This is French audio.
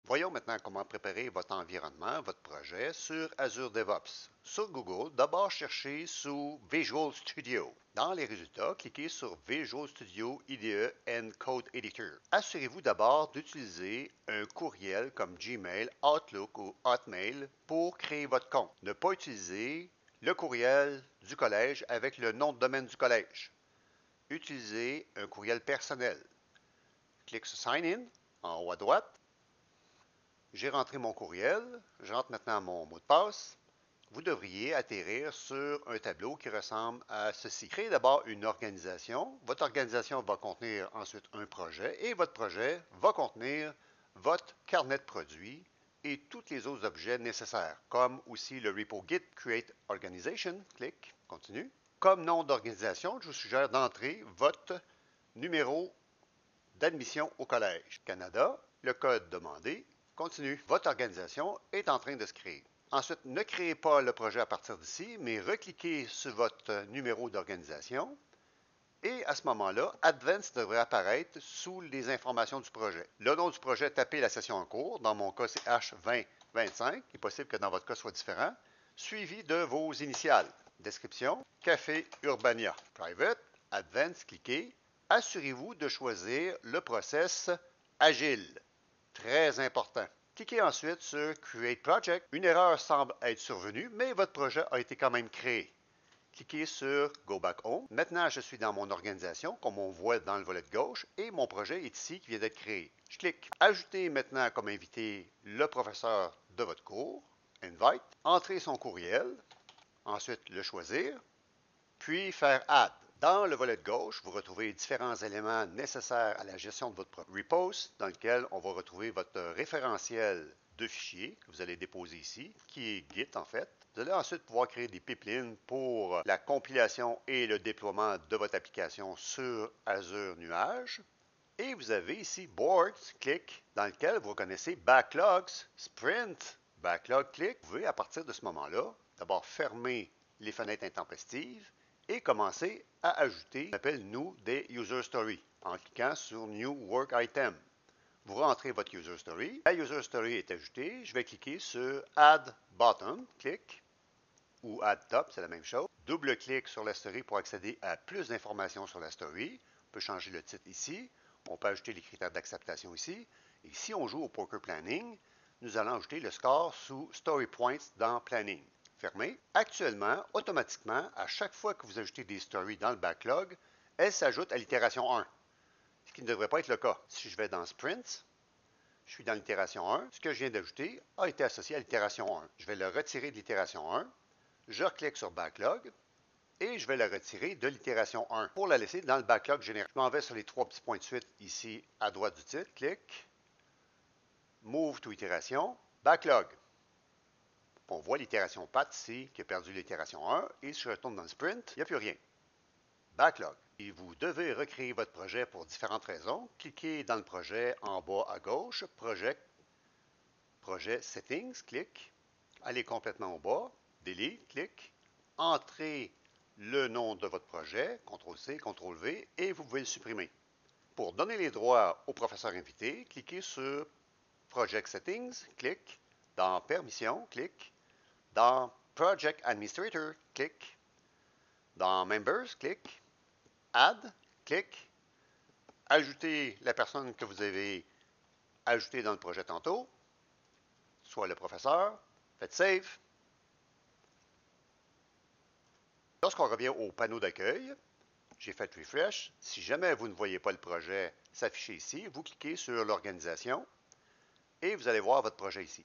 Voyons maintenant comment préparer votre environnement, votre projet sur Azure DevOps. Sur Google, d'abord cherchez sous Visual Studio. Dans les résultats, cliquez sur Visual Studio IDE and Code Editor. Assurez-vous d'abord d'utiliser un courriel comme Gmail, Outlook ou Hotmail pour créer votre compte. Ne pas utiliser le courriel du collège avec le nom de domaine du collège. Utilisez un courriel personnel. Clique sur Sign In en haut à droite. J'ai rentré mon courriel, je rentre maintenant mon mot de passe. Vous devriez atterrir sur un tableau qui ressemble à ceci. Créez d'abord une organisation. Votre organisation va contenir ensuite un projet et votre projet va contenir votre carnet de produits et tous les autres objets nécessaires, comme aussi le repo Git Create Organization. Clique, continue. Comme nom d'organisation, je vous suggère d'entrer votre numéro d'admission au collège. Canada, le code demandé. Continue. Votre organisation est en train de se créer. Ensuite, ne créez pas le projet à partir d'ici, mais recliquez sur votre numéro d'organisation. Et à ce moment-là, Advanced devrait apparaître sous les informations du projet. Le nom du projet, tapez la session en cours. Dans mon cas, c'est H2025. Il est possible que dans votre cas, ce soit différent. Suivi de vos initiales. Description, Café Urbania. Private, Advanced, cliquez. Assurez-vous de choisir le process Agile. Très important. Cliquez ensuite sur Create Project. Une erreur semble être survenue, mais votre projet a été quand même créé. Cliquez sur Go Back Home. Maintenant, je suis dans mon organisation, comme on voit dans le volet de gauche, et mon projet est ici qui vient d'être créé. Je clique. Ajoutez maintenant comme invité le professeur de votre cours. Invite. Entrez son courriel. Ensuite, le choisir. Puis faire Add. Dans le volet de gauche, vous retrouvez différents éléments nécessaires à la gestion de votre repos, dans lequel on va retrouver votre référentiel de fichiers que vous allez déposer ici, qui est Git en fait. Vous allez ensuite pouvoir créer des pipelines pour la compilation et le déploiement de votre application sur Azure Nuage. Et vous avez ici Boards, clic, dans lequel vous reconnaissez Backlogs, Sprint, Backlog, clic. Vous pouvez à partir de ce moment-là, d'abord fermer les fenêtres intempestives et commencer à ajouter, on appelle nous, des user stories en cliquant sur New Work Item. Vous rentrez votre user story. La user story est ajoutée. Je vais cliquer sur Add Bottom, clic, ou Add Top, c'est la même chose. Double-clic sur la story pour accéder à plus d'informations sur la story. On peut changer le titre ici. On peut ajouter les critères d'acceptation ici. Et si on joue au Poker Planning, nous allons ajouter le score sous Story Points dans Planning. Fermé. Actuellement, automatiquement, à chaque fois que vous ajoutez des stories dans le backlog, elles s'ajoutent à l'itération 1, ce qui ne devrait pas être le cas. Si je vais dans Sprint, je suis dans l'itération 1, ce que je viens d'ajouter a été associé à l'itération 1. Je vais le retirer de l'itération 1, je reclique sur Backlog, et je vais le retirer de l'itération 1 pour la laisser dans le backlog général. Je m'en vais sur les trois petits points de suite ici à droite du titre, clic, Move to itération, Backlog. On voit l'itération path ici qui a perdu l'itération 1 et si je retourne dans le sprint, il n'y a plus rien. Backlog. Et vous devez recréer votre projet pour différentes raisons. Cliquez dans le projet en bas à gauche, projet Settings, clic. Allez complètement au bas, Delete, clic. Entrez le nom de votre projet, CTRL-C, CTRL-V, et vous pouvez le supprimer. Pour donner les droits au professeur invité, cliquez sur Project Settings, clic. Dans Permissions, clic. Dans Project Administrator, clic. Dans Members, clic. Add, clic. Ajoutez la personne que vous avez ajoutée dans le projet tantôt, soit le professeur. Faites Save. Lorsqu'on revient au panneau d'accueil, j'ai fait Refresh. Si jamais vous ne voyez pas le projet s'afficher ici, vous cliquez sur l'organisation et vous allez voir votre projet ici.